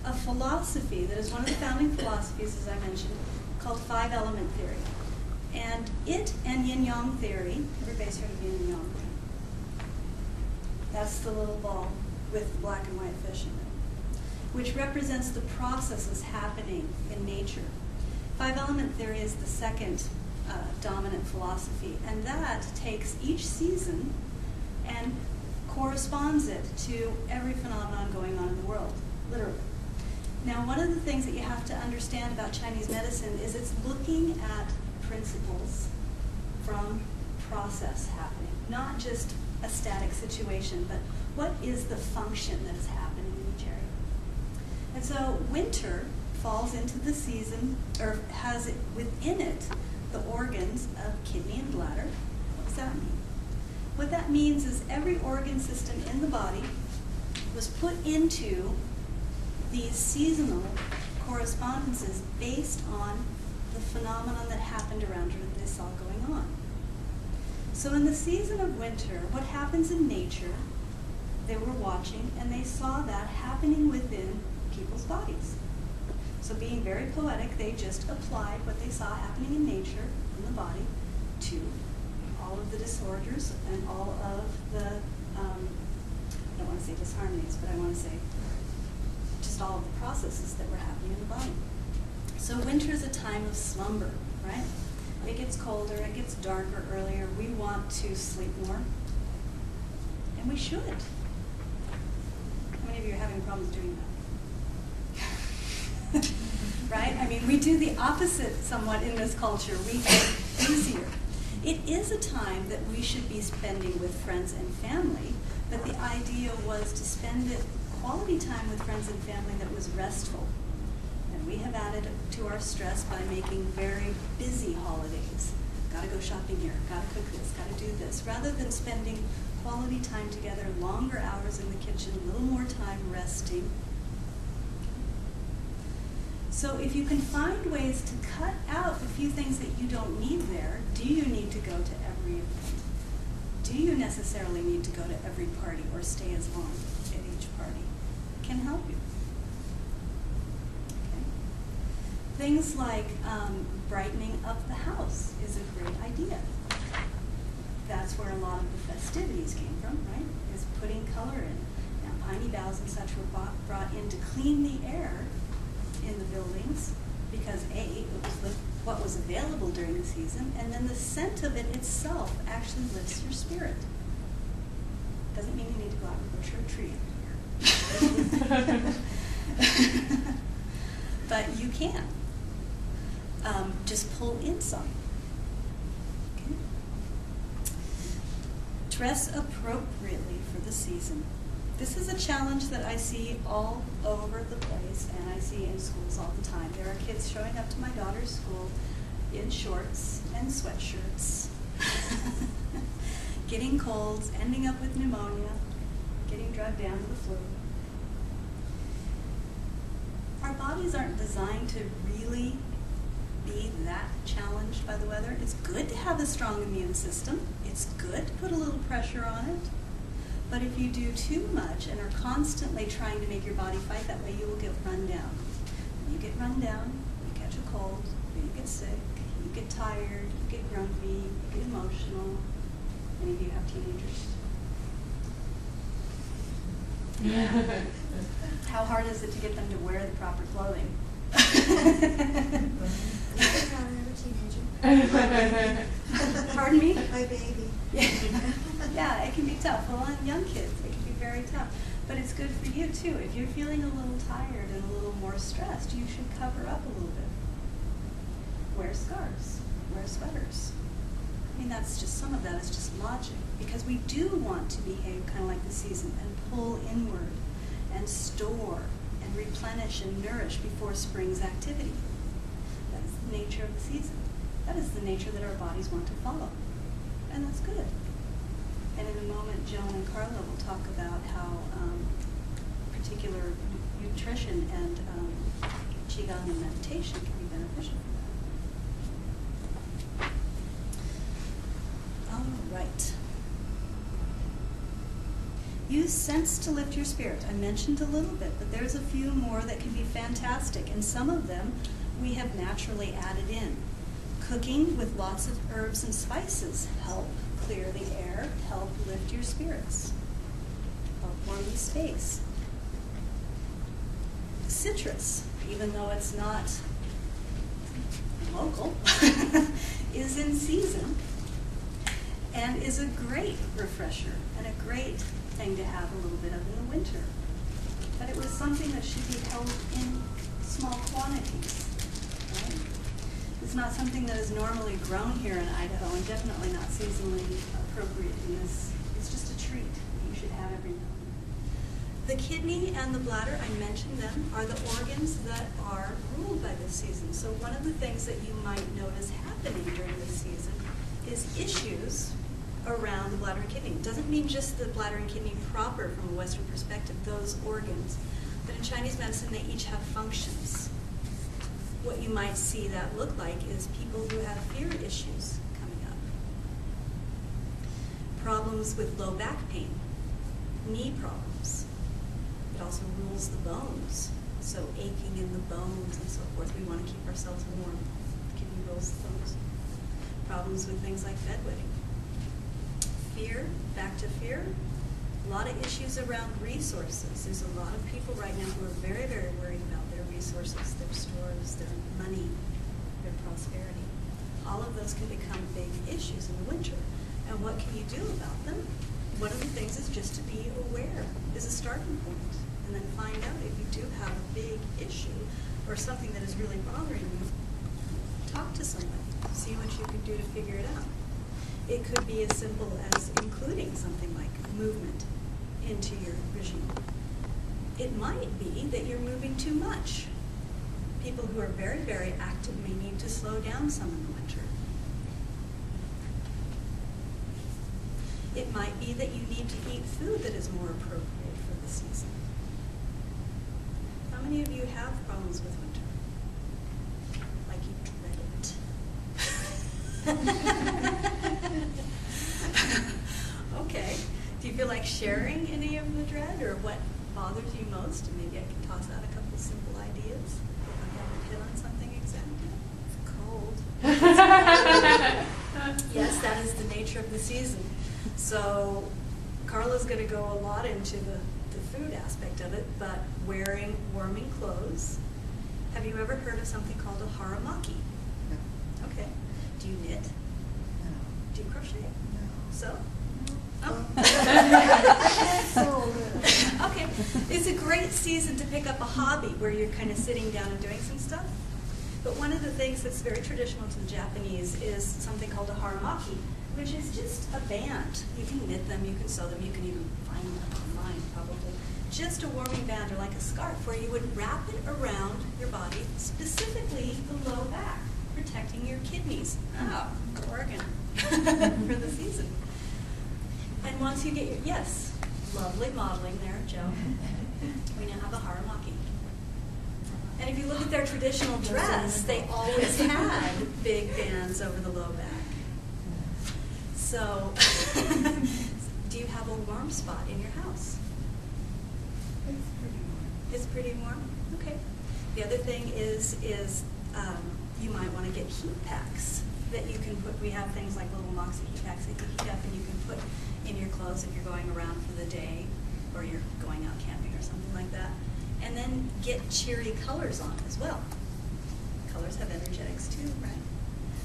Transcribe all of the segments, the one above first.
a philosophy that is one of the founding philosophies, as I mentioned, called five-element theory. And it and yin-yang theory, everybody's heard of yin-yang. That's the little ball with black and white fish in it, which represents the processes happening in nature. Five-element theory is the second dominant philosophy, and that takes each season and corresponds it to every phenomenon going on in the world, literally. Now, one of the things that you have to understand about Chinese medicine is it's looking at principles from process happening, not just a static situation, but what is the function that is happening in each area. And so winter falls into the season, or has it within it the organs of kidney and bladder. What does that mean? What that means is every organ system in the body was put into these seasonal correspondences based on the phenomenon that happened around her that they saw going on. So in the season of winter, what happens in nature, they were watching and they saw that happening within people's bodies. So being very poetic, they just applied what they saw happening in nature, in the body, to all of the disorders and all of the, I don't want to say disharmonies, but I want to say just all of the processes that were happening in the body. So winter is a time of slumber, right? It gets colder, it gets darker earlier. We want to sleep more, and we should. How many of you are having problems doing that? Right? I mean, we do the opposite somewhat in this culture. We get easier. It is a time that we should be spending with friends and family, but the idea was to spend it quality time with friends and family that was restful. And we have added to our stress by making very busy holidays. Gotta go shopping here, gotta cook this, gotta do this, rather than spending quality time together, longer hours in the kitchen, a little more time resting. So if you can find ways to cut out a few things that you don't need there, do you need to go to every event? Do you necessarily need to go to every party or stay as long at each party? It can help you. Okay. Things like brightening up the house is a great idea. That's where a lot of the festivities came from, right? Is putting color in. Now, piney boughs and such were brought in to clean the air in the buildings because A, it was what was available during the season, and then the scent of it itself actually lifts your spirit. Doesn't mean you need to go out and butcher a tree. But you can. Just pull in some. Okay. Dress appropriately for the season. This is a challenge that I see all over the place, and I see in schools all the time. There are kids showing up to my daughter's school in shorts and sweatshirts, getting colds, ending up with pneumonia, getting drugged down to the flu. Our bodies aren't designed to really be that challenged by the weather. It's good to have a strong immune system. It's good to put a little pressure on it. But if you do too much and are constantly trying to make your body fight that way, you will get run down. When you get run down, you catch a cold, you get sick, you get tired, you get grumpy, you get emotional. Any of you have teenagers? Yeah. How hard is it to get them to wear the proper clothing? Pardon me? My baby. Yeah, it can be tough. Well, on young kids, it can be very tough. But it's good for you, too. If you're feeling a little tired and a little more stressed, you should cover up a little bit. Wear scarves. Wear sweaters. I mean, that's just, some of that is just logic. Because we do want to behave kind of like the season and pull inward and store and replenish and nourish before spring's activity. That is the nature of the season. That is the nature that our bodies want to follow. And that's good. And in a moment, Joan and Carla will talk about how particular nutrition and Qigong and meditation can be beneficial for that. All right. Use scents to lift your spirit. I mentioned a little bit, but there's a few more that can be fantastic, and some of them we have naturally added in. Cooking with lots of herbs and spices help clear the air, help lift your spirits, help warm the space. Citrus, even though it's not local, is in season and is a great refresher and a great thing to have a little bit of in the winter. But it was something that should be held in small quantities. Right? It's not something that is normally grown here in Idaho, and definitely not seasonally appropriate in this. It's just a treat that you should have every now and then. The kidney and the bladder, I mentioned them, are the organs that are ruled by this season. So one of the things that you might notice happening during this season is issues around the bladder and kidney. It doesn't mean just the bladder and kidney proper from a Western perspective, those organs. But in Chinese medicine, they each have functions. What you might see that look like is people who have fear issues coming up. Problems with low back pain, knee problems. It also rules the bones, so aching in the bones and so forth. We want to keep ourselves warm. Kidney rules the bones. Problems with things like bedwetting. Fear, back to fear. A lot of issues around resources. There's a lot of people right now who are very, very worried about their resources, their stores, their money, their prosperity. All of those can become big issues in the winter. And what can you do about them? One of the things is just to be aware is a starting point. And then find out if you do have a big issue or something that is really bothering you. Talk to somebody. See what you can do to figure it out. It could be as simple as including something like movement into your regime. It might be that you're moving too much. People who are very, very active may need to slow down some in the winter. It might be that you need to eat food that is more appropriate for the season. How many of you have problems with winter? Like you dread it? Okay. Do you feel like sharing any of the dread, or what bothers you most? And maybe I can toss out a couple simple ideas. If I haven't hit on something exactly. It's cold. Yes, that is the nature of the season. So Carla's going to go a lot into the food aspect of it, but wearing warming clothes. Have you ever heard of something called a haramaki? No. Okay. Do you knit? No. Do you crochet? No. So? Oh. So Okay. It's a great season to pick up a hobby where you're kind of sitting down and doing some stuff. But one of the things that's very traditional to the Japanese is something called a haramaki, which is just a band. You can knit them, you can sew them, you can even find them online probably. Just a warming band or like a scarf where you would wrap it around your body, specifically the low back, protecting your kidneys. Oh, organ for the season. And once you get your, yes, lovely modeling there, Joe. We now have a haramaki. And if you look at their traditional dress, they always had big bands over the low back. So, do you have a warm spot in your house? it's pretty warm. It's pretty warm? Okay. The other thing is you might want to get heat packs that you can put. We have things like little Moxie heat packs that you heat up and you can put in your clothes if you're going around for the day or you're going out camping or something like that. And then get cheery colors on as well. Colors have energetics too, right?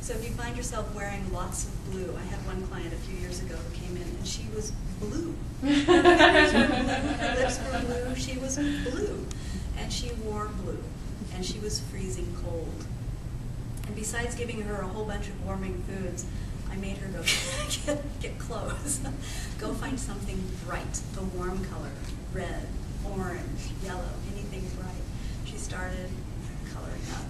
So if you find yourself wearing lots of blue, I had one client a few years ago who came in and she was blue. Her fingers were blue, her lips were blue, she was blue. And she wore blue, and she was freezing cold. And besides giving her a whole bunch of warming foods, I made her go get clothes. Go find something bright, a warm color, red, orange, yellow, anything bright. She started coloring up.